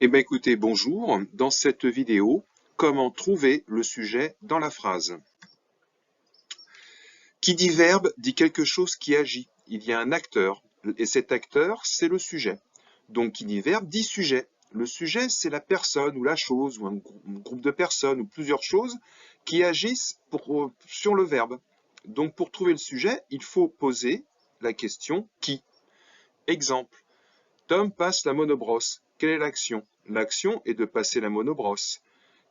Eh bien écoutez, bonjour. Dans cette vidéo, comment trouver le sujet dans la phrase. Qui dit verbe dit quelque chose qui agit. Il y a un acteur, et cet acteur, c'est le sujet. Donc qui dit verbe dit sujet. Le sujet, c'est la personne ou la chose, ou un groupe de personnes, ou plusieurs choses qui agissent sur le verbe. Donc pour trouver le sujet, il faut poser la question qui. Exemple. Tom passe la monobrosse. Quelle est l'action? L'action est de passer la monobrosse.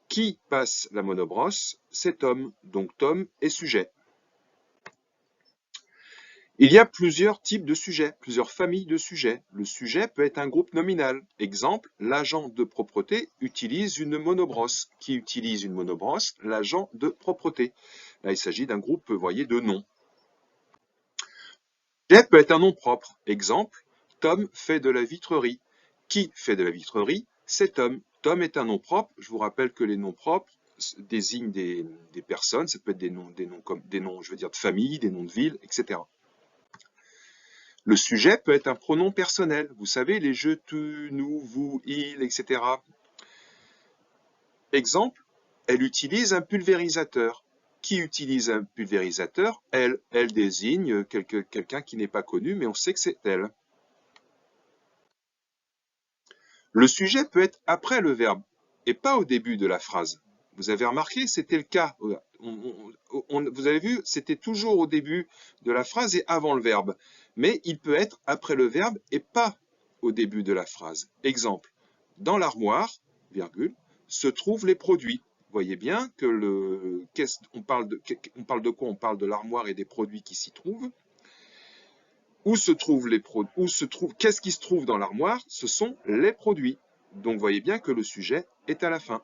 Qui passe la monobrosse? C'est Tom. Donc Tom est sujet. Il y a plusieurs types de sujets, plusieurs familles de sujets. Le sujet peut être un groupe nominal. Exemple, l'agent de propreté utilise une monobrosse. Qui utilise une monobrosse? L'agent de propreté. Là, il s'agit d'un groupe, vous voyez, de noms. Le sujet peut être un nom propre. Exemple, Tom fait de la vitrerie. Qui fait de la vitrerie? C'est Tom. Tom est un nom propre. Je vous rappelle que les noms propres désignent des personnes. Ça peut être des noms comme des noms, je veux dire, de famille, des noms de ville, etc. Le sujet peut être un pronom personnel. Vous savez, les je, tu, nous, vous, il, etc. Exemple, elle utilise un pulvérisateur. Qui utilise un pulvérisateur? Elle. Elle désigne quelqu'un qui n'est pas connu, mais on sait que c'est elle. Le sujet peut être après le verbe et pas au début de la phrase. Vous avez remarqué, c'était le cas. Vous avez vu, c'était toujours au début de la phrase et avant le verbe. Mais il peut être après le verbe et pas au début de la phrase. Exemple, dans l'armoire, virgule, se trouvent les produits. Vous voyez bien que on parle de quoi? On parle de l'armoire et des produits qui s'y trouvent. Qu'est-ce qui se trouve dans l'armoire? Ce sont les produits. Donc, voyez bien que le sujet est à la fin.